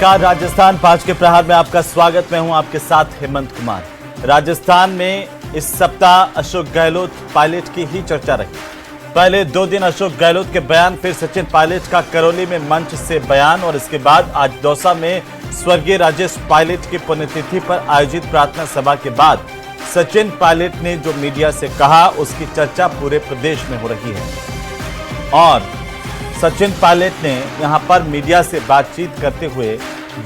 नमस्कार, राजस्थान 5 के प्रहार में आपका स्वागत। मैं हूं आपके साथ हेमंत कुमार। राजस्थान में इस सप्ताह अशोक गहलोत पायलट की ही चर्चा रही। पहले 2 दिन अशोक गहलोत के बयान, फिर सचिन पायलट का करौली में मंच से बयान और इसके बाद आज दौसा में स्वर्गीय राजेश पायलट की पुण्यतिथि पर आयोजित प्रार्थना सभा के बाद सचिन पायलट ने जो मीडिया से कहा उसकी चर्चा पूरे प्रदेश में हो रही है। और सचिन पायलट ने यहां पर मीडिया से बातचीत करते हुए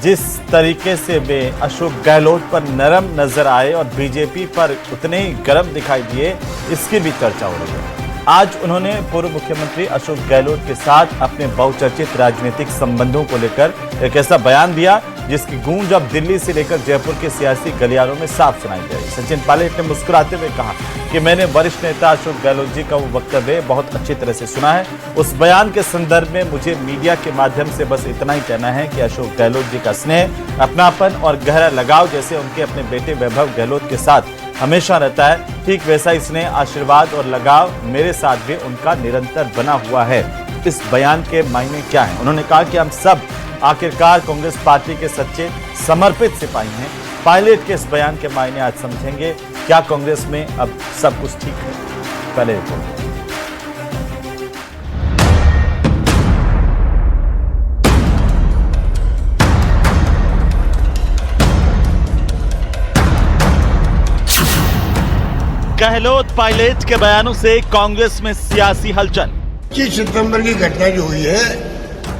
जिस तरीके से वे अशोक गहलोत पर नरम नजर आए और बीजेपी पर उतने ही गर्म दिखाई दिए, इसकी भी चर्चा हो रही है। आज उन्होंने पूर्व मुख्यमंत्री अशोक गहलोत के साथ अपने बहुचर्चित राजनीतिक संबंधों को लेकर एक ऐसा बयान दिया जिसकी गूंज अब दिल्ली से लेकर जयपुर के सियासी गलियारों में साफ सुनाई दे रही। सचिन पायलट ने मुस्कुराते हुए कहा कि मैंने वरिष्ठ नेता अशोक गहलोत जी का वो वक्तव्य बहुत अच्छी तरह से सुना है। उस बयान के संदर्भ में मुझे मीडिया के माध्यम से बस इतना ही कहना है कि अशोक गहलोत जी का स्नेह, अपनापन और गहरा लगाव जैसे उनके अपने बेटे वैभव गहलोत के साथ हमेशा रहता है, ठीक वैसा ही स्नेह, आशीर्वाद और लगाव मेरे साथ भी उनका निरंतर बना हुआ है। इस बयान के मायने क्या है? उन्होंने कहा कि हम सब आखिरकार कांग्रेस पार्टी के सच्चे समर्पित सिपाही हैं। पायलट के इस बयान के मायने आज समझेंगे। क्या कांग्रेस में अब सब कुछ ठीक है? पहले रिपोर्ट। गहलोत पायलट के बयानों से कांग्रेस में सियासी हलचल। 25 सितंबर की घटना जो हुई है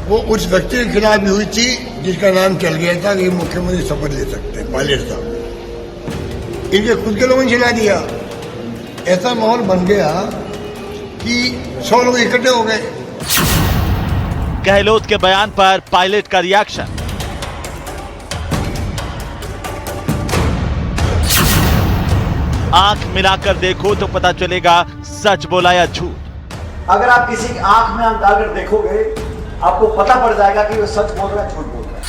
वो उस व्यक्ति के खिलाफ भी हुई थी जिसका नाम चल गया था कि मुख्यमंत्री शपथ ले सकते हैं, पायलट साहब। इनके खुद के लोगों ने चिल्ला दिया। ऐसा माहौल बन गया कि 100 लोग इकट्ठे हो गए। गहलोत के बयान पर पायलट का रिएक्शन। आंख मिलाकर देखो तो पता चलेगा सच बोला या झूठ। अगर आप किसी की आंख में अगर देखोगे आपको पता पड़ जाएगा कि वो सच बोल रहा है झूठ बोल रहा है।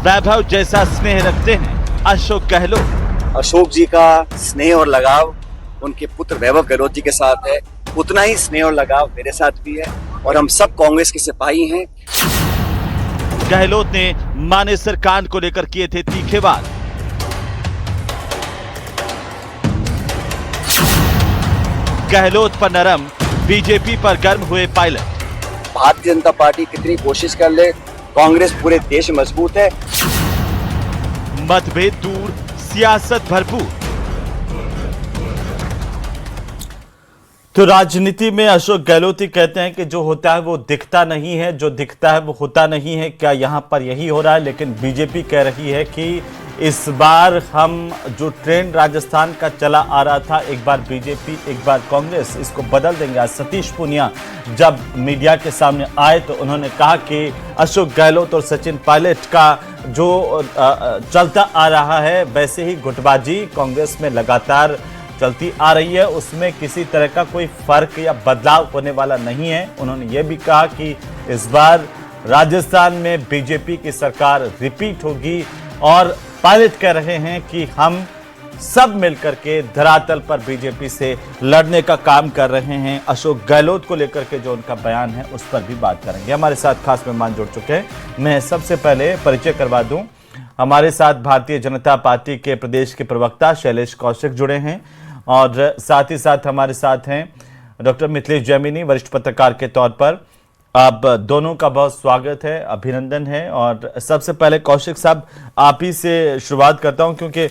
वैभव जैसा स्नेह रखते हैं अशोक गहलोत। अशोक जी का स्नेह और लगाव उनके पुत्र वैभव गहलोत जी के साथ है, उतना ही स्नेह और लगाव मेरे साथ भी है और हम सब कांग्रेस के सिपाही हैं। गहलोत ने मानेसर कांड को लेकर किए थे तीखे वार। गहलोत पर नरम, बीजेपी पर गर्म हुए पायलट। भारतीय जनता पार्टी कितनी कोशिश कर ले, कांग्रेस पूरे देश में मजबूत है। मतभेद दूर, सियासत भरपूर। तो राजनीति में अशोक गहलोत ही कहते हैं कि जो होता है वो दिखता नहीं है, जो दिखता है वो होता नहीं है। क्या यहां पर यही हो रहा है? लेकिन बीजेपी कह रही है कि इस बार हम जो ट्रेंड राजस्थान का चला आ रहा था, एक बार बीजेपी एक बार कांग्रेस, इसको बदल देंगे। आज सतीश पूनिया जब मीडिया के सामने आए तो उन्होंने कहा कि अशोक गहलोत और सचिन पायलट का जो चलता आ रहा है वैसे ही गुटबाजी कांग्रेस में लगातार चलती आ रही है, उसमें किसी तरह का कोई फर्क या बदलाव होने वाला नहीं है। उन्होंने ये भी कहा कि इस बार राजस्थान में बीजेपी की सरकार रिपीट होगी और पायलट कह रहे हैं कि हम सब मिलकर के धरातल पर बीजेपी से लड़ने का काम कर रहे हैं। अशोक गहलोत को लेकर के जो उनका बयान है उस पर भी बात करेंगे। हमारे साथ खास मेहमान जुड़ चुके हैं। मैं सबसे पहले परिचय करवा दूं, हमारे साथ भारतीय जनता पार्टी के प्रदेश के प्रवक्ता शैलेश कौशिक जुड़े हैं और साथ ही साथ हमारे साथ हैं डॉक्टर मिथिलेश जैमिनी, वरिष्ठ पत्रकार के तौर पर। आप दोनों का बहुत स्वागत है, अभिनंदन है। और सबसे पहले कौशिक साहब आप ही से शुरुआत करता हूं क्योंकि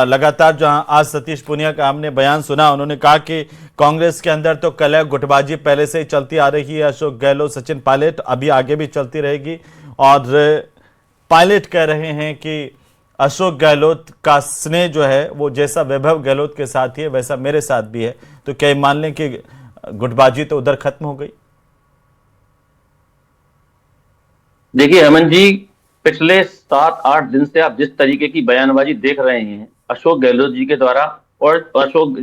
लगातार जहां आज सतीश पूनिया का हमने बयान सुना, उन्होंने कहा कि कांग्रेस के अंदर तो कलह गुटबाजी पहले से ही चलती आ रही है। अशोक गहलोत, सचिन पायलट अभी आगे भी चलती रहेगी। और पायलट कह रहे हैं कि अशोक गहलोत का स्नेह जो है वो जैसा वैभव गहलोत के साथ ही है वैसा मेरे साथ भी है। तो क्या मान लें कि गुटबाजी तो उधर खत्म हो गई? देखिए हेमंत जी, पिछले 7-8 दिन से आप जिस तरीके की बयानबाजी देख रहे हैं अशोक गहलोत जी के द्वारा और अशोक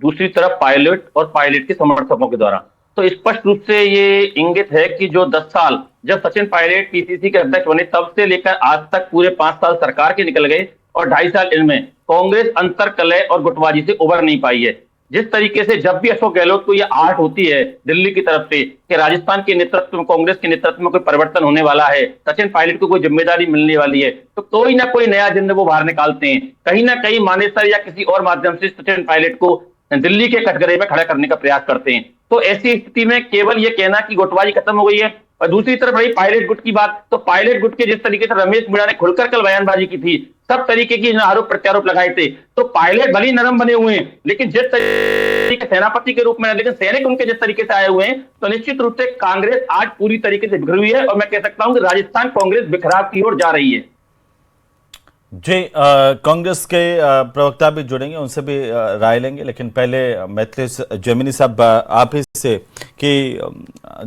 दूसरी तरफ पायलट और पायलट के समर्थकों के द्वारा, तो स्पष्ट रूप से ये इंगित है कि जो 10 साल जब सचिन पायलट पीसीसी के अध्यक्ष बने तब से लेकर आज तक पूरे 5 साल सरकार के निकल गए और 2.5 साल इनमें कांग्रेस अंतर कलह और गुटबाजी से उबर नहीं पाई है। जिस तरीके से जब भी अशोक गहलोत को ये आहट होती है दिल्ली की तरफ से कि राजस्थान के नेतृत्व में, कांग्रेस के नेतृत्व में कोई परिवर्तन होने वाला है, सचिन पायलट को कोई जिम्मेदारी मिलने वाली है, तो कोई ना कोई नया एजेंडा वो बाहर निकालते हैं। कहीं ना कहीं मानेसर या किसी और माध्यम से सचिन पायलट को दिल्ली के कटघरे में खड़ा करने का प्रयास करते हैं। तो ऐसी स्थिति में केवल ये कहना कि गुटबाजी खत्म हो गई है, और दूसरी तरफ रही पायलट गुट की बात, तो पायलट गुट के जिस तरीके से रमेश मीणा ने खुलकर कल बयानबाजी की थी, सब तरीके की आरोप प्रत्यारोप लगाए थे, तो पायलट भले नरम बने हुए हैं, लेकिन जिस तरीके सेनापति के रूप में, लेकिन सैनिक उनके जिस तरीके से आए हुए हैं, तो निश्चित रूप से कांग्रेस आज पूरी तरीके से बिखरी हुई है, और मैं कह सकता हूं कि राजस्थान कांग्रेस बिखराव की ओर जा रही है। जी, कांग्रेस के प्रवक्ता भी जुड़ेंगे, उनसे भी राय लेंगे, लेकिन पहले मैथिली जैमिनी साहब आप ही से कि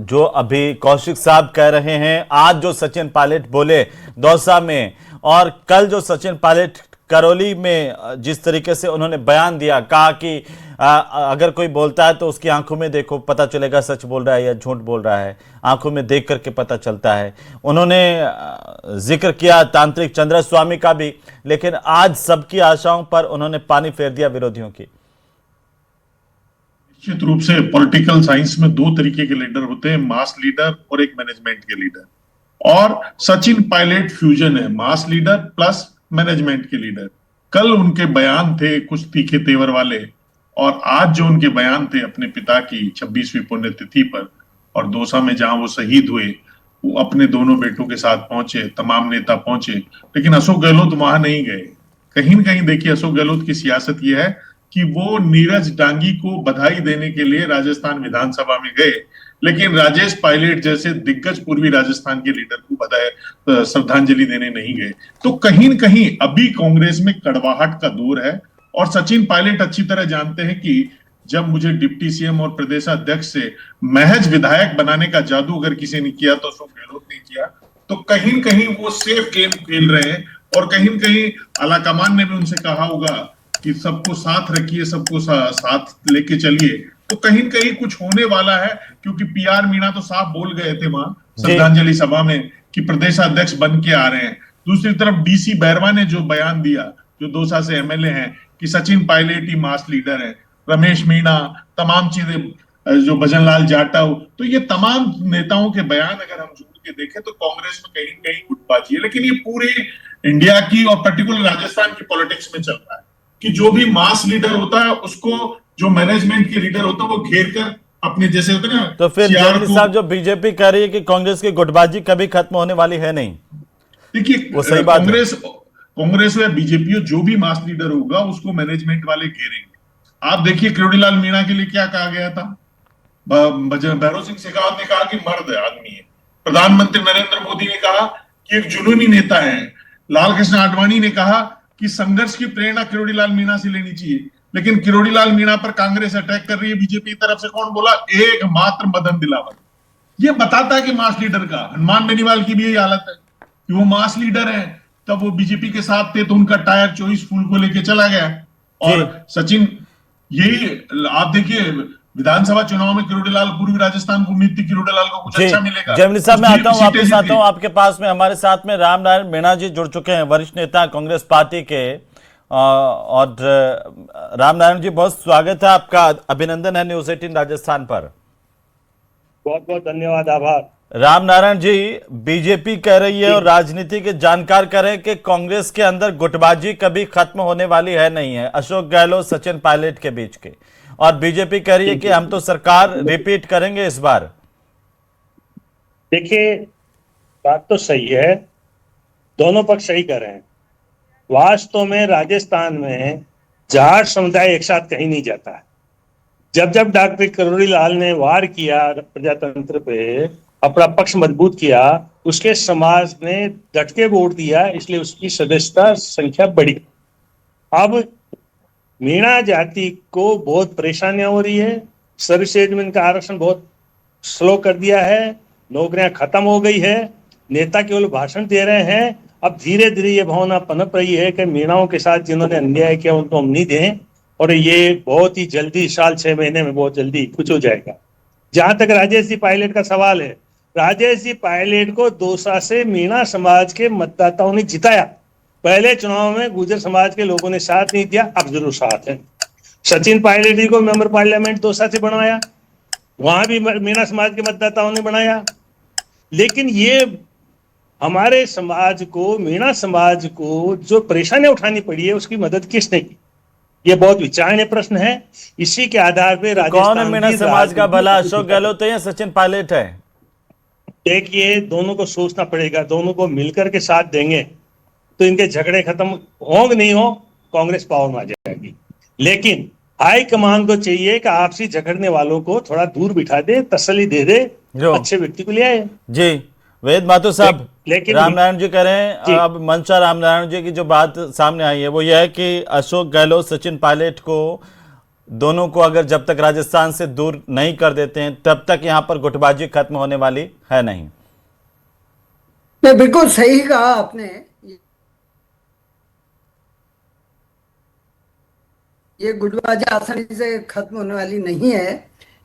जो अभी कौशिक साहब कह रहे हैं, आज जो सचिन पायलट बोले दौसा में और कल जो सचिन पायलट करौली में जिस तरीके से उन्होंने बयान दिया, कहा कि अगर कोई बोलता है तो उसकी आंखों में देखो, पता चलेगा सच बोल रहा है या झूठ बोल रहा है, आंखों में देख करके पता चलता है। उन्होंने जिक्र किया तांत्रिक चंद्रस्वामी का भी, लेकिन आज सबकी आशाओं पर उन्होंने पानी फेर दिया विरोधियों की। निश्चित रूप से पॉलिटिकल साइंस में दो तरीके के लीडर होते हैं, मास लीडर और एक मैनेजमेंट के लीडर, और सचिन पायलट फ्यूजन है, मास लीडर प्लस मैनेजमेंट के लीडर। कल उनके बयान थे कुछ तीखे तेवर वाले, और आज जो उनके बयान थे अपने पिता की 26वीं पुण्यतिथि पर, और दौसा में जहां वो शहीद हुए, वो अपने दोनों बेटों के साथ पहुंचे, तमाम नेता पहुंचे, लेकिन अशोक गहलोत वहां नहीं गए। कहीं न कहीं देखिए अशोक गहलोत की सियासत यह है कि वो नीरज डांगी को बधाई देने के लिए राजस्थान विधानसभा में गए, लेकिन राजेश पायलट जैसे दिग्गज पूर्वी राजस्थान के लीडर को बधाई श्रद्धांजलि देने नहीं गए। तो कहीं न कहीं अभी कांग्रेस में कड़वाहट का दौर है, और सचिन पायलट अच्छी तरह जानते हैं कि जब मुझे डिप्टी सीएम और प्रदेशाध्यक्ष से महज विधायक बनाने का जादू अगर किसी ने किया तो अशोक गहलोत ने किया, तो कहीं न कहीं वो सेफ गेम खेल रहे हैं, और कहीं न कहीं आलाकमान ने भी उनसे कहा होगा कि सबको साथ रखिए, सबको साथ लेके चलिए, तो कहीं न कहीं कुछ होने वाला है, क्योंकि पीआर मीणा तो साफ बोल गए थे वहां श्रद्धांजलि सभा में कि प्रदेशाध्यक्ष बन के आ रहे हैं। दूसरी तरफ डीसी बैरवा ने जो बयान दिया, जो दौसा से एमएलए हैं, कि सचिन पायलट ही मास लीडर है, रमेश मीणा, तमाम चीजें, जो भजनलाल जाटव, तो ये तमाम नेताओं के बयान अगर हम जोड़ के देखें तो कांग्रेस में कहीं कहीं गुटबाजी है। लेकिन ये पूरे इंडिया की और पर्टिकुलर राजस्थान की पॉलिटिक्स में चल रहा है कि जो भी मास लीडर होता है उसको जो मैनेजमेंट के लीडर होता है वो घेर कर अपने जैसे होते ना। तो फिर जैमिनी साहब, जो बीजेपी कह रही है कि कांग्रेस की गुटबाजी कभी खत्म होने वाली है नहीं, देखिए वो सही बात है। कांग्रेस या बीजेपी जो भी मास लीडर होगा उसको मैनेजमेंट वाले घेरेंगे। आप देखिए किरोड़ीलाल मीणा के लिए क्या कहा गया था, भैरव सिंह शेखावत ने कहा कि मर्द आदमी है, प्रधानमंत्री नरेंद्र मोदी ने कहा कि एक जुनूनी नेता है, लाल कृष्ण आडवाणी ने कहा कि संघर्ष की प्रेरणा किरोड़ीलाल मीणा से लेनी चाहिए, लेकिन किरोड़ीलाल मीणा पर कांग्रेस अटैक कर रही है बीजेपी की तरफ से। कौन बोला? एकमात्र मदन दिलावर। ये बताता है कि मास लीडर का, हनुमान बेनीवाल की भी यही हालत है कि वो मास लीडर है, तब वो बीजेपी के साथ थे तो उनका टायर चॉइस फूल को लेके चला गया। और सचिन, यही आप देखिए विधानसभा चुनाव में किरोड़ीलाल, पूर्वी राजस्थान को उम्मीद थी किरोड़ीलाल को कुछ अच्छा मिलेगा। जैमिनी साहब, मैं आता हूं, वापस आता हूं आपके पास में। हमारे साथ में रामनारायण मीणा जी जुड़ चुके हैं, वरिष्ठ नेता कांग्रेस पार्टी के। और रामनारायण जी, बहुत स्वागत है आपका, अभिनंदन है न्यूज 18 राजस्थान पर। बहुत बहुत धन्यवाद, आभार। रामनारायण जी, बीजेपी कह रही है और राजनीति के जानकार कह रहे हैं कि कांग्रेस के अंदर गुटबाजी कभी खत्म होने वाली है नहीं है, अशोक गहलोत सचिन पायलट के बीच के, और बीजेपी कह रही है कि हम तो सरकार रिपीट करेंगे इस बार। देखिए, बात तो सही है, दोनों पक्ष सही कर रहे हैं। वास्तव में राजस्थान में जाट समुदाय एक साथ कहीं नहीं जाता है। जब जब डॉक्टर किरोड़ीलाल ने वार किया प्रजातंत्र पे, अपना पक्ष मजबूत किया, उसके समाज ने डट के वोट दिया, इसलिए उसकी सदस्यता संख्या बढ़ी। अब मीणा जाति को बहुत परेशानियां हो रही है, सर्विस एडमिन का आरक्षण बहुत स्लो कर दिया है, नौकरियां खत्म हो गई है, नेता केवल भाषण दे रहे हैं। अब धीरे धीरे ये भावना पनप रही है कि मीणाओं के साथ जिन्होंने अन्याय किया उनको हम नहीं दें, और ये बहुत ही जल्दी, साल 6 महीने में बहुत जल्दी कुछ हो जाएगा। जहां तक राजेश जी पायलट का सवाल है, राजेश जी पायलट को दौसा से मीणा समाज के मतदाताओं ने जिताया। पहले चुनाव में गुर्जर समाज के लोगों ने साथ नहीं दिया, अब जरूर साथ है। सचिन पायलट जी को मेंबर पार्लियामेंट दौसा से बनवाया, वहां भी मीणा समाज के मतदाताओं ने बनाया। लेकिन ये हमारे समाज को, मीणा समाज को जो परेशानियां उठानी पड़ी है उसकी मदद किसने की? ये बहुत विचारणीय प्रश्न है। इसी के आधार पे कौन है राजस्थान मीणा की समाज का भला, राजनीति- अशोक गहलोत है या सचिन पायलट है? देखिए, दोनों को सोचना पड़ेगा, दोनों को मिलकर के साथ देंगे तो इनके झगड़े खत्म होंगे, नहीं हो कांग्रेस पावर में आ जाएगी। लेकिन हाईकमान को चाहिए कि आपसी झगड़ने वालों को थोड़ा दूर बिठा दे, तसल्ली दे दे, जो अच्छे व्यक्ति को ले आए। जी वेद माथुर साहब, लेकिन रामनारायण जी कह रहे हैं, जी। अब मंशा रामनारायण जी की जो बात सामने आई है वो यह है कि अशोक गहलोत सचिन पायलट को, दोनों को अगर जब तक राजस्थान से दूर नहीं कर देते हैं तब तक यहां पर गुटबाजी खत्म होने वाली है नहीं। नहीं, बिल्कुल सही कहा आपने। ये गुटबाजी आसानी से खत्म होने वाली नहीं है।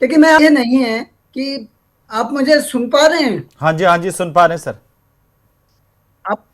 लेकिन मैं ये नहीं है कि आप मुझे सुन पा रहे हैं? हाँ जी सुन पा रहे हैं सर। आप,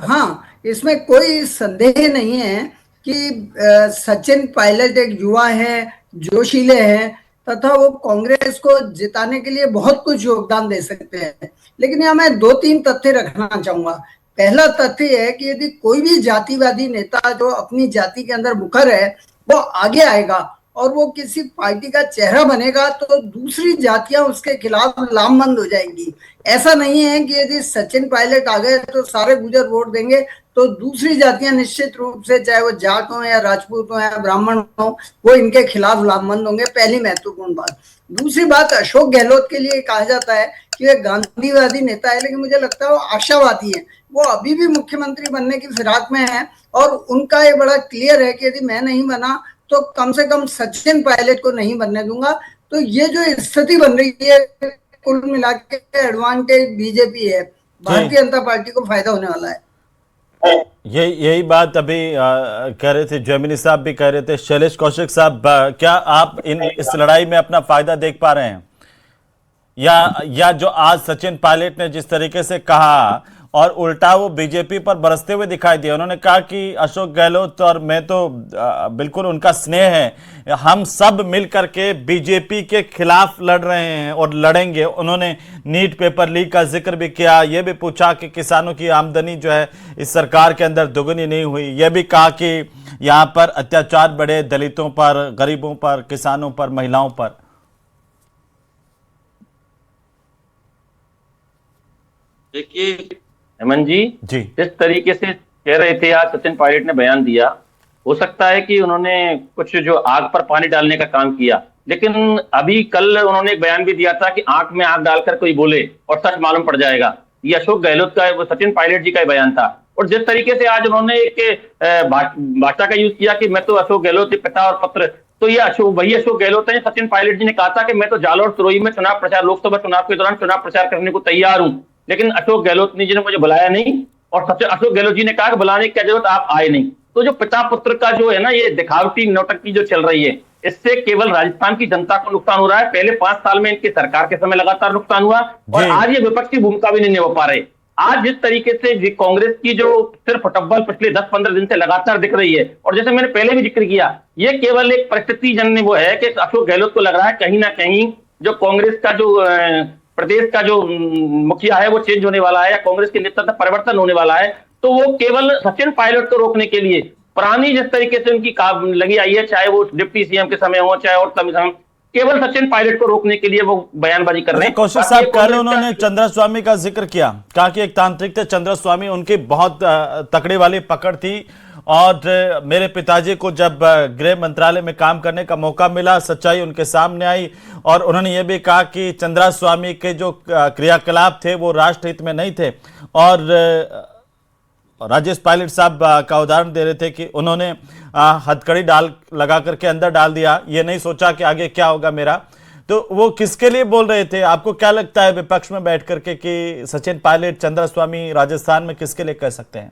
हाँ, इसमें कोई संदेह नहीं है कि सचिन पायलट एक युवा है, जोशीले हैं तथा वो कांग्रेस को जिताने के लिए बहुत कुछ योगदान दे सकते हैं। लेकिन यहाँ मैं 2-3 तथ्य रखना चाहूंगा। पहला तथ्य है कि यदि कोई भी जातिवादी नेता जो अपनी जाति के अंदर मुखर है वो आगे आएगा और वो किसी पार्टी का चेहरा बनेगा तो दूसरी जातियां उसके खिलाफ लामबंद हो जाएंगी। ऐसा नहीं है कि यदि सचिन पायलट आ गए तो सारे गुजर वोट देंगे, तो दूसरी जातियां निश्चित रूप से, चाहे वो जाट हो या राजपूत हो या ब्राह्मण हो, वो इनके खिलाफ लामबंद होंगे। पहली महत्वपूर्ण बात। दूसरी बात, अशोक गहलोत के लिए कहा जाता है कि वे गांधीवादी नेता है, लेकिन मुझे लगता है वो आशावादी है। वो अभी भी मुख्यमंत्री बनने की फिराक में है और उनका ये बड़ा क्लियर है कि यदि मैं नहीं बना तो कम से कम सचिन पायलट को नहीं बनने दूंगा। तो ये जो स्थिति बन रही है, कुल मिला के एडवांटेज बीजेपी है, भारतीय जनता पार्टी को फायदा होने वाला है। यही बात अभी कह रहे थे, जयमिनी साहब भी कह रहे थे। शैलेश कौशिक साहब, क्या आप इस लड़ाई में अपना फायदा देख पा रहे हैं, या जो आज सचिन पायलट ने जिस तरीके से कहा और उल्टा वो बीजेपी पर बरसते हुए दिखाई दिया? उन्होंने कहा कि अशोक गहलोत और मैं तो बिल्कुल उनका स्नेह है, हम सब मिलकर के बीजेपी के खिलाफ लड़ रहे हैं और लड़ेंगे। उन्होंने नीट पेपर लीक का जिक्र भी किया, यह भी पूछा कि किसानों की आमदनी जो है इस सरकार के अंदर दोगुनी नहीं हुई। यह भी कहा कि यहाँ पर अत्याचार बढ़े दलितों पर, गरीबों पर, किसानों पर, महिलाओं पर। देखिए हेमंत जी, जी जिस तरीके से कह रहे थे आज सचिन पायलट ने बयान दिया, हो सकता है कि उन्होंने कुछ जो आग पर पानी डालने का काम किया, लेकिन अभी कल उन्होंने एक बयान भी दिया था कि आंख में आग डालकर कोई बोले और सच मालूम पड़ जाएगा। ये अशोक गहलोत का, वो सचिन पायलट जी का बयान था। और जिस तरीके से आज उन्होंने एक भाषा का यूज किया कि मैं तो अशोक गहलोत के पिता और पत्र, तो ये वही अशोक गहलोत है। सचिन पायलट जी ने कहा था कि मैं तो जालोर सिरोही में चुनाव प्रचार, लोकसभा चुनाव के दौरान चुनाव प्रचार करने को तैयार हूं, लेकिन अशोक गहलोत जी ने मुझे बुलाया नहीं। और अशोक गहलोत जी ने कहा कि बुलाने की क्या जरूरत, आप आए नहीं। तो जो पिता पुत्र का जो है ना, ये दिखावटी नौटंकी जो चल रही है, इससे केवल राजस्थान की जनता को नुकसान हो रहा है। पहले 5 साल में इनकी सरकार के समय लगातार नुकसान हुआ और आज ये विपक्ष की भूमिका भी नहीं निभा पा रहे। आज जिस तरीके से कांग्रेस की जो सिर्फ फुटबॉल पिछले 10-15 दिन से लगातार दिख रही है, और जैसे मैंने पहले भी जिक्र किया, ये केवल एक परिस्थिति जन्य वो है कि अशोक गहलोत को लग रहा है कहीं ना कहीं जो कांग्रेस का जो प्रदेश का जो मुखिया है वो चेंज होने वाला है या कांग्रेस के नेतृत्व में परिवर्तन होने वाला है। तो वो केवल सचिन पायलट को रोकने के लिए पुरानी जिस तरीके से उनकी लगी आई है, चाहे वो डिप्टी सीएम के समय हो चाहे और समय, केवल सचिन पायलट को रोकने के लिए वो बयानबाजी कर रहे हैं। कौशिक साहब कल उन्होंने चंद्रा स्वामी का जिक्र किया, कहा कि एक तांत्रिक थे चंद्रा स्वामी, उनकी बहुत तकड़े वाली पकड़ थी। और मेरे पिताजी को जब गृह मंत्रालय में काम करने का मौका मिला, सच्चाई उनके सामने आई। और उन्होंने ये भी कहा कि चंद्रा स्वामी के जो क्रियाकलाप थे वो राष्ट्रहित में नहीं थे। और राजेश पायलट साहब का उदाहरण दे रहे थे कि उन्होंने हथकड़ी लगा करके अंदर डाल दिया, ये नहीं सोचा कि आगे क्या होगा मेरा। तो वो किसके लिए बोल रहे थे? आपको क्या लगता है विपक्ष में बैठ करके कि सचिन पायलट, चंद्रा स्वामी राजस्थान में किसके लिए कह सकते हैं?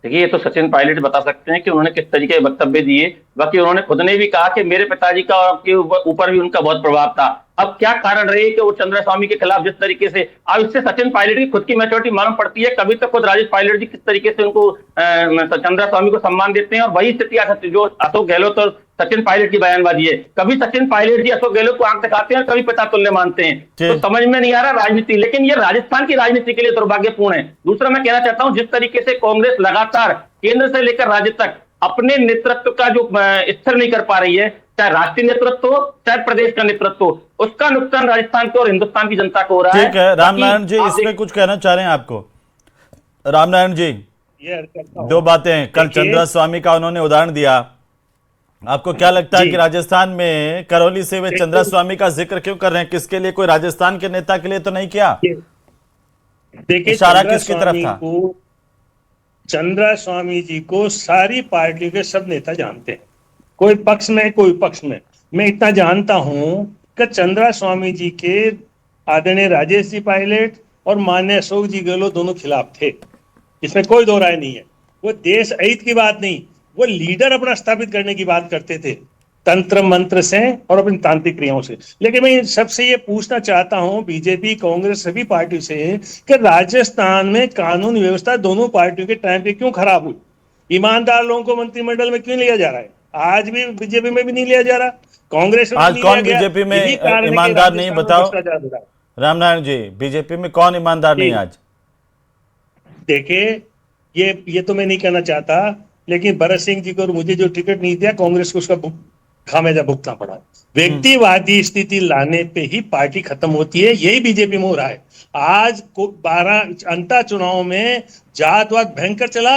देखिए, ये तो सचिन पायलट बता सकते हैं कि उन्होंने किस तरीके के वक्तव्य दिए। बाकी उन्होंने खुद ने भी कहा कि मेरे पिताजी का के ऊपर भी उनका बहुत प्रभाव था। अब क्या कारण रही कि वो चंद्रा स्वामी के खिलाफ जिस तरीके से, अब इससे सचिन पायलट की खुद की मैच्योरिटी मालूम पड़ती है। कभी तो खुद राजेश पायलट जी किस तरीके से उनको चंद्रा स्वामी को सम्मान देते हैं, और वही स्थिति आ सकती है जो अशोक गहलोत और सचिन पायलट की बयानबाजी है। कभी सचिन पायलट जी अशोक गहलोत को आंख दिखाते हैं और कभी पिता तुल्य मानते हैं। तो समझ में नहीं आ रहा राजनीति, लेकिन ये राजस्थान की राजनीति के लिए दुर्भाग्यपूर्ण है। दूसरा मैं कहना चाहता हूं, जिस तरीके से कांग्रेस लगातार केंद्र से लेकर राज्य तक अपने नेतृत्व का जो स्थिर नहीं कर पा रही है, चाहे राष्ट्रीय नेतृत्व हो चाहे प्रदेश का नेतृत्व हो, उसका नुकसान राजस्थान को और हिंदुस्तान की जनता को हो रहा है। ठीक है रामनारायण जी, इसमें कुछ कहना चाह रहे हैं आपको? रामनारायण जी, दो बातें, कल चंद्रा स्वामी का उन्होंने उदाहरण दिया, आपको क्या लगता है कि राजस्थान में करौली से वे चंद्रा स्वामी का जिक्र क्यों कर रहे हैं? किसके लिए? कोई राजस्थान के नेता के लिए तो नहीं किया? देखिए, इशारा किसकी तरफ था? चंद्रा स्वामी जी को सारी पार्टियों के सब नेता जानते हैं, कोई पक्ष में कोई पक्ष में। मैं इतना जानता हूं कि चंद्रा स्वामी जी के आदरणीय राजेश जी पायलट और माननीय अशोक जी गहलोत दोनों खिलाफ थे, इसमें कोई दो राय नहीं है। वो देश हित की बात नहीं, वो लीडर अपना स्थापित करने की बात करते थे, तंत्र मंत्र से और अपनी तांत्रिक क्रियाओं से। लेकिन मैं सबसे ये पूछना चाहता हूं, बीजेपी कांग्रेस सभी पार्टियों से, कि राजस्थान में कानून व्यवस्था दोनों पार्टियों के टाइम पे क्यों खराब हुई? ईमानदार लोगों को मंत्रिमंडल में क्यों लिया जा रहा है? आज भी बीजेपी में भी नहीं लिया जा रहा, कांग्रेस में आज कौन बीजेपी में ईमानदार नहीं, बताओ रामनारायण जी, बीजेपी में कौन ईमानदार नहीं आज? देखिए, ये तो मैं नहीं कहना चाहता, लेकिन भरत सिंह जी को और मुझे जो टिकट नहीं दिया, कांग्रेस को उसका खामियाजा भुगतना पड़ा। व्यक्तिवादी स्थिति लाने पे ही पार्टी खत्म होती है, यही बीजेपी में हो रहा है। आज 12 अंता चुनाव में जातवाद भयंकर चला,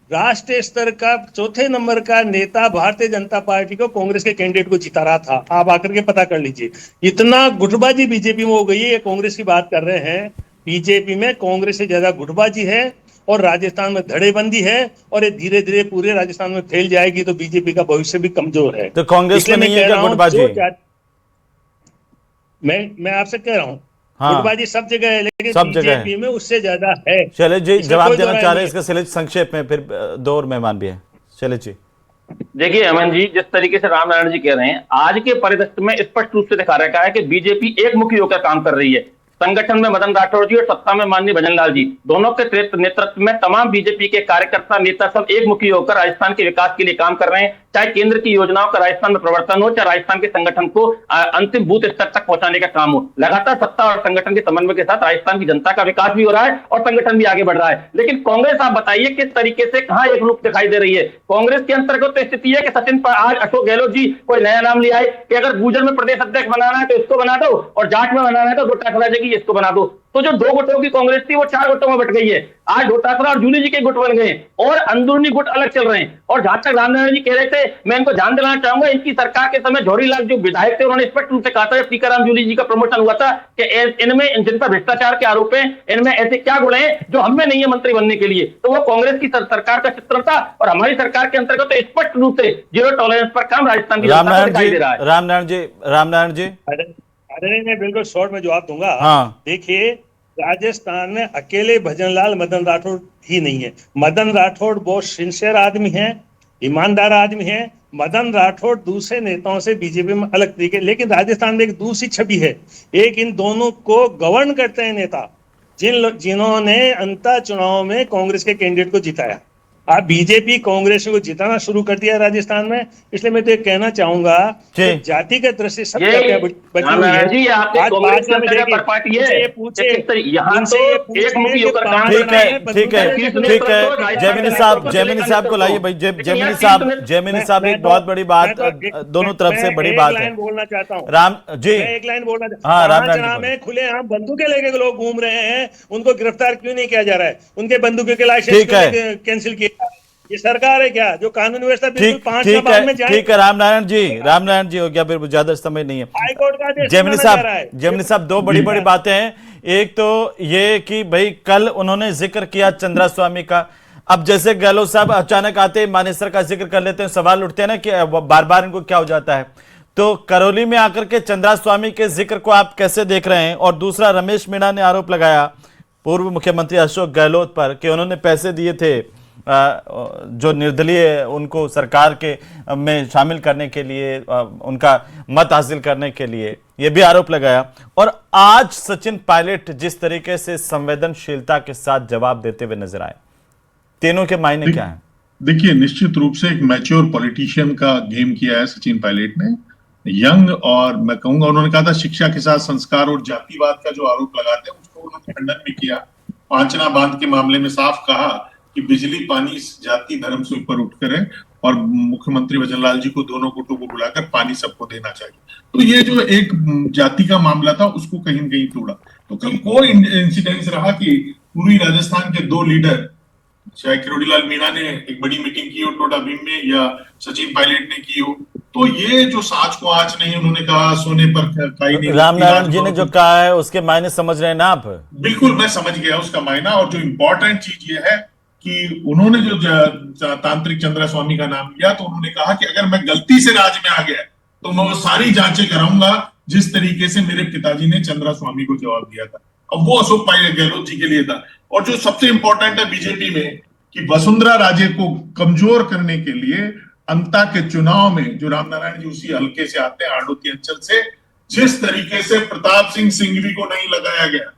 राष्ट्रीय स्तर का चौथे नंबर का नेता भारतीय जनता पार्टी को कांग्रेस के कैंडिडेट को जिता रहा था। आप आकर के पता कर लीजिए, इतना गुटबाजी बीजेपी में हो गई है। ये कांग्रेस की बात कर रहे हैं, बीजेपी में कांग्रेस से ज्यादा गुटबाजी है और राजस्थान में धड़ेबंदी है, और ये धीरे धीरे पूरे राजस्थान में फैल जाएगी, तो बीजेपी का भविष्य भी कमजोर है। तो कांग्रेस में नहीं है क्या गुटबाजी? मैं आपसे कह रहा हूँ, हाँ, गुटबाजी सब जगह है, लेकिन सब जगह बीजेपी में उससे ज्यादा है। चले जी, जवाब देना चाह रहे हैं इसका शैलेश संक्षेप में, फिर दो और मेहमान भी हैं। शैलेश जी, देखिए अमन जी, जिस तरीके से रामनारायण जी कह रहे हैं, आज के परिदृश्य में स्पष्ट रूप से दिखा रखा है कि बीजेपी एक मुखी होकर काम कर रही है। संगठन में मदन राठौड़ जी और सत्ता में माननीय भजनलाल जी, दोनों के नेतृत्व में तमाम बीजेपी के कार्यकर्ता नेता सब एक मुखी होकर राजस्थान के विकास के लिए काम कर रहे हैं। चाहे केंद्र की योजनाओं का राजस्थान में प्रवर्तन हो, चाहे राजस्थान के संगठन को अंतिम बूथ स्तर तक पहुंचाने का काम हो। लगातार सत्ता और संगठन के समन्वय के साथ राजस्थान की जनता का विकास भी हो रहा है और संगठन भी आगे बढ़ रहा है। लेकिन कांग्रेस, आप बताइए किस तरीके से कहां एक रूप दिखाई दे रही है? कांग्रेस के अंतर्गत तो स्थिति है कि सचिन पर आज अशोक गहलोत जी कोई नया नाम लिया है कि अगर गुजर में प्रदेश अध्यक्ष बनाना है तो इसको बना दो, और जाट में बनाना है तो डोटासरा जी की इसको बना दो। तो जो 2 गुटों की कांग्रेस थी वो 4 गुटों में बट गई है। आज डोटासरा और जूली जी के गुट बन गए और अंदरूनी गुट अलग चल रहे हैं। और जहां तक रामनारायण जी कह रहे थे, मैं इनको ध्यान दिलाना चाहूंगा, इनकी सरकार के समय झोरीलाल जो विधायक थे, उन्होंने स्पष्ट रूप से कहा था, टीकाराम जूली जी का प्रमोशन हुआ था, कि इनमें, जिन पर भ्रष्टाचार के आरोप हैं, इनमें ऐसे क्या गुण हैं जो हमें नहीं है मंत्री बनने के लिए। तो वो कांग्रेस की सरकार का चित्र था, और हमारी सरकार के अंतर्गत तो स्पष्ट रूप से जीरो टॉलरेंस पर काम राजस्थान की जनता को दिखाई दे रहा है। रामनारायण जी, अरे मैं बिल्कुल शॉर्ट में जवाब दूंगा। हाँ, देखिए, राजस्थान में अकेले भजनलाल मदन राठौड़ ही नहीं है। मदन राठौड़ बहुत सिंसियर आदमी है, ईमानदार आदमी है। मदन राठौड़ दूसरे नेताओं से बीजेपी में अलग तरीके, लेकिन राजस्थान में एक दूसरी छवि है। एक इन दोनों को गवर्न करते हैं नेता, जिन्होंने अंतर चुनाव में कांग्रेस के कैंडिडेट को जिताया। आप बीजेपी कांग्रेस को जिताना शुरू कर दिया राजस्थान में। इसलिए मैं तो ये कहना चाहूंगा कि जातिगत दृष्टि सब बची हुई है। आज भाजपा में देखिए, पूछे यहाँ तो एक मुखी होकर काम ठीक है। जैमिनी साहब को लाइए भाई। जैमिनी साहब, एक बहुत बड़ी बात, दोनों तरफ से बड़ी बात है। बोलना चाहता हूँ राम जी, एक लाइन बोलना चाहता हूँ। में खुलेआम बंदूकें लेके लोग घूम रहे हैं, उनको गिरफ्तार क्यों नहीं किया जा रहा है? उनके बंदूकों के लाइसेंस कैंसिल किया। ये सरकार है क्या जो कानून व्यवस्था बिल्कुल 5 साल बाद में जाए? ठीक है रामनारायण जी हो गया, फिर ज्यादा समय नहीं है। हाईकोर्ट का जैमिनी साहब, 2 बड़ी बातें हैं। एक तो ये कि भाई कल उन्होंने जिक्र किया चंद्रा स्वामी का। अब जैसे गहलोत साहब अचानक आते ही मानेसर का जिक्र कर लेते हैं, सवाल उठते हैं ना कि बार बार इनको क्या हो जाता है। तो करौली में आकर के चंद्रा स्वामी के जिक्र को आप कैसे देख रहे हैं? और दूसरा, रमेश मीणा ने आरोप लगाया पूर्व मुख्यमंत्री अशोक गहलोत पर कि उन्होंने पैसे दिए थे जो निर्दलीय उनको सरकार के में शामिल करने के लिए, उनका मत हासिल करने के लिए, ये भी आरोप लगाया। और आज सचिन पायलट जिस तरीके से संवेदनशीलता के साथ जवाब देते हुए नजर आए, तीनों के मायने क्या है? देखिए, निश्चित रूप से एक मैच्योर पॉलिटिशियन का गेम किया है सचिन पायलट ने। यंग, और मैं कहूंगा उन्होंने कहा था शिक्षा के साथ संस्कार और जातिवाद का जो आरोप लगाते हैं उसको उन्होंने खंडन भी किया। पांचना बांध के मामले में साफ कहा कि बिजली पानी जाति धर्म से ऊपर उठकर है, और मुख्यमंत्री भजनलाल जी को दोनों गुटों को बुलाकर पानी सबको देना चाहिए। तो ये जो एक जाति का मामला था उसको कहीं न कहीं तोड़ा। तो कल कोई इंसिडेंस रहा कि पूरी राजस्थान के दो लीडर, चाहे किरोड़ीलाल मीणा ने एक बड़ी मीटिंग की हो टोडा भीम में या सचिन पायलट ने की हो, तो ये जो साच को आज नहीं, उन्होंने कहा सोने पर काई नहीं। रामनारायण जी ने जो कहा है उसके मायने समझ रहे हैं ना आप? बिल्कुल, मैं समझ गया उसका मायना। और जो इम्पोर्टेंट चीज ये है कि उन्होंने जो तांत्रिक चंद्रा स्वामी का नाम लिया, तो उन्होंने कहा कि अगर मैं गलती से राज में आ गया तो मैं वो सारी जांचें कराऊंगा जिस तरीके से मेरे पिताजी ने चंद्रा स्वामी को जवाब दिया था। अब वो अशोक गहलोत जी के लिए था। और जो सबसे इंपॉर्टेंट है बीजेपी में कि वसुंधरा राजे को कमजोर करने के लिए अंता के चुनाव में, जो रामनारायण जी उसी हल्के से आते हैं, हाड़ौती अंचल से, जिस तरीके से प्रताप सिंह सिंघवी को नहीं लगाया गया,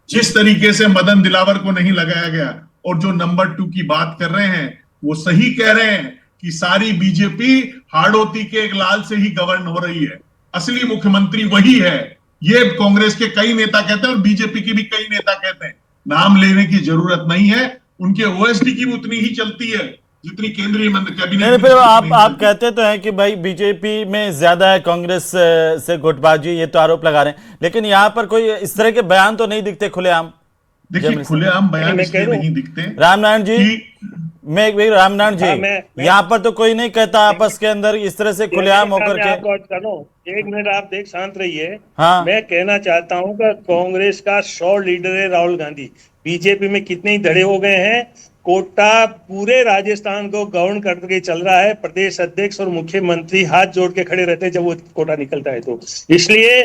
जिस तरीके से मदन दिलावर को नहीं लगाया गया, और जो नंबर 2 की बात कर रहे हैं वो सही कह रहे हैं कि सारी बीजेपी हाड़ौती के एक लाल से ही गवर्न हो रही है, असली मुख्यमंत्री वही है। ये कांग्रेस के कई नेता कहते हैं और बीजेपी के भी कई नेता कहते हैं। नाम लेने की जरूरत नहीं है, उनके ओएसडी की भी उतनी ही चलती है जितनी केंद्रीय कैबिनेट। फिर आप कहते तो हैं कि भाई बीजेपी में ज्यादा है कांग्रेस से गुटबाजी, ये तो आरोप लगा रहे हैं, लेकिन यहाँ पर कोई इस तरह के बयान तो नहीं दिखते खुलेआम। देखिए, खुलेआम बयान इसलिए नहीं दिखते। रामनारायण जी, रामनारायण जी, यहाँ पर तो कोई नहीं कहता आपस के अंदर इस तरह से खुलेआम होकर के। एक मिनट आप देख, शांत रहिए। हाँ, मैं कहना चाहता हूँ कि कांग्रेस का 100 लीडर है राहुल गांधी। बीजेपी में कितने ही धड़े हो गए हैं। कोटा पूरे राजस्थान को गवर्न करके चल रहा है। प्रदेश अध्यक्ष और मुख्यमंत्री हाथ जोड़ के खड़े रहते हैं जब वो कोटा निकलता है। तो इसलिए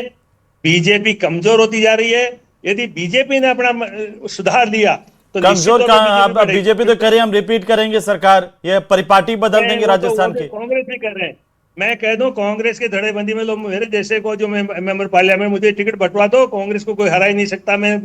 बीजेपी कमजोर होती जा रही है। यदि बीजेपी ने अपना सुधार लिया तो कमजोर का आप बीजेपी तो करें, हम रिपीट करेंगे सरकार, ये परिपाटी बदल देंगे राजस्थान की। कांग्रेस भी कर रहे हैं। मैं कह दूं कांग्रेस के धड़ेबंदी में लोग मेरे जैसे को, जो मेंबर पार्लियामेंट, मुझे टिकट बंटवा दो, कांग्रेस को कोई हरा ही नहीं सकता। मैं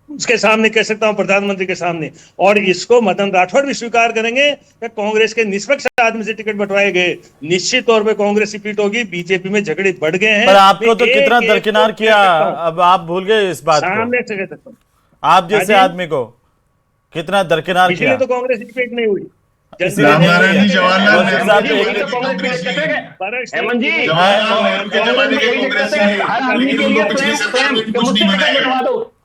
उसके सामने कह सकता हूं, प्रधानमंत्री के सामने। और इसको मदन राठौड़ भी स्वीकार करेंगे कि कांग्रेस के निष्पक्ष आदमी से टिकट बंटवाए गए। निश्चित तौर पे कांग्रेस रिपीट होगी। बीजेपी में झगड़े बढ़ गए हैं। पर आपको तो कितना दरकिनार किया, अब आप भूल गए इस बात को। आप जैसे आदमी को कितना दरकिनार किया, तो कांग्रेस रिपीट नहीं हुई। रामनारायण जी, जवाहरलाल नेहरू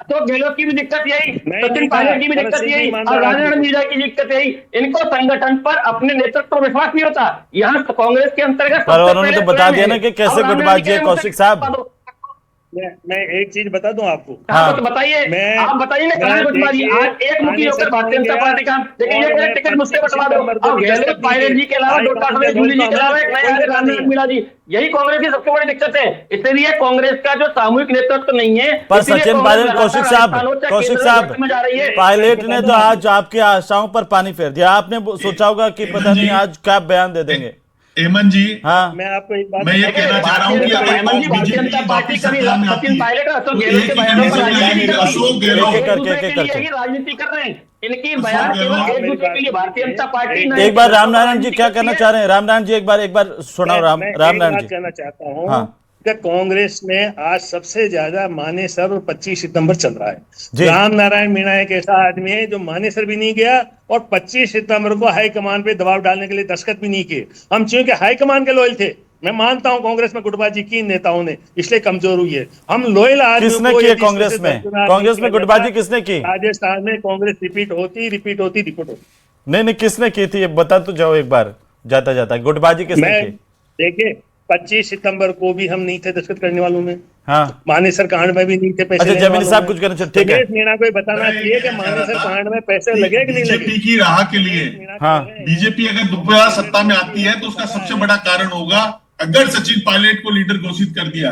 तो गहलोत की भी दिक्कत यही, सचिन पायलट की भी दिक्कत यही, और राजनारायण मीणा की दिक्कत यही। इनको संगठन पर अपने नेतृत्व पर विश्वास नहीं होता। यहाँ कांग्रेस के अंतर्गत पर उन्होंने तो बता दिया ना कि कैसे गुटबाजी है कौशिक साहब। मैं एक चीज बता दूं आपको। हाँ, तो बताइए, आप बताइए ना कहाँ गुटबाजी। आज एक मुखी होकर भारतीय जनता पार्टी का, लेकिन ये टिकट मुझसे बंटवा दो। अब गहलोत पायलट जी के अलावा जूली जी के अलावा एक नया रामनारायण मीणा जी, यही कांग्रेस की सबसे बड़ी दिक्कत है। इसलिए कांग्रेस का जो सामूहिक नेतृत्व नहीं है। पर सचिन पायलट, कौशिक साहब, पायलट ने तो आज आपकी आशाओं पर पानी फेर दिया। आपने सोचा होगा कि पता नहीं आज क्या बयान दे देंगे। हेमंत जी, हाँ, मैं आपको एक बात, मैं ये कहना चाह रहा हूँ कि अगर बीजेपी वापस सरकार में आती है तो अशोक गहलोत यही राजनीति कर रहे हैं। इनकी बयान केवल एक दूसरे के लिए भारतीय जनता पार्टी। एक बार रामनारायण जी क्या कहना चाह रहे हैं? रामनारायण जी एक बार सुनाओ। रामनारायण जी कहना चाहता हूँ कि कांग्रेस में आज सबसे ज्यादा मानेसर और 25 सितंबर चल रहा है। रामनारायण मीणा एक ऐसा आदमी है जो मानेसर भी नहीं गया और 25 सितंबर को हाईकमान पे दबाव डालने के लिए दस्तखत भी नहीं किए। हम चूंकि हाईकमान के लॉयल थे, मैं मानता हूं कांग्रेस में गुटबाजी की नेताओं ने, इसलिए कमजोर हुई है। हम लॉयल आदमी किसने की कांग्रेस में गुटबाजी किसने की? राजस्थान में कांग्रेस रिपीट होती। नहीं, किसने की थी ये बता तो जाओ एक बार, जाता गुटबाजी किसने की? देखिए, 25 सितंबर को भी हम नहीं थे दस्तखत करने वालों में। हाँ, मानेसर कांड में भी नहीं थे पैसे। अच्छा, जमीनी साहब कुछ करना चाहिए, ठीक है। मीणा को बताना चाहिए कि मानेसर कांड में पैसे लगे कि नहीं लगे। बीजेपी की राह के लिए, हाँ, बीजेपी अगर दोबारा सत्ता में आती है तो उसका सबसे बड़ा कारण होगा, अगर सचिन पायलट को लीडर घोषित कर दिया,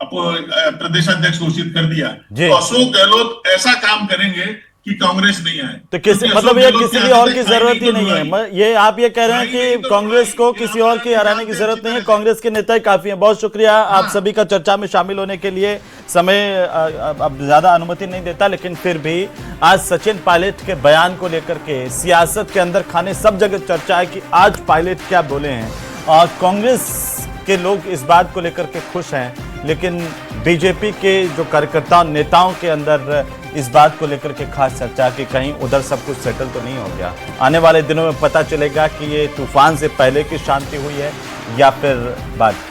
प्रदेश अध्यक्ष घोषित कर दिया, तो अशोक गहलोत ऐसा काम करेंगे कि कांग्रेस नहीं आए। तो किसी क्योंकि मतलब अशोक ये गहलोत किसी के की आने और से की खाई जरूरत ही तो नहीं है। ढुलाई। ये आप ये कह रहे हैं कि कांग्रेस को किसी और की हराने की जरूरत नहीं है, कांग्रेस के नेता ही काफी हैं। बहुत शुक्रिया आप सभी का चर्चा में शामिल होने के लिए। समय अब ज्यादा अनुमति नहीं देता, लेकिन फिर भी आज सचिन पायलट के बयान को लेकर के सियासत के अंदर खाने सब जगह चर्चा है कि आज पायलट क्या बोले हैं। और कांग्रेस के लोग इस बात को लेकर के खुश हैं, लेकिन बीजेपी के जो कार्यकर्ताओं नेताओं के अंदर इस बात को लेकर के खास चर्चा कि कहीं उधर सब कुछ सेटल तो नहीं हो गया। आने वाले दिनों में पता चलेगा कि ये तूफान से पहले की शांति हुई है या फिर बाद की।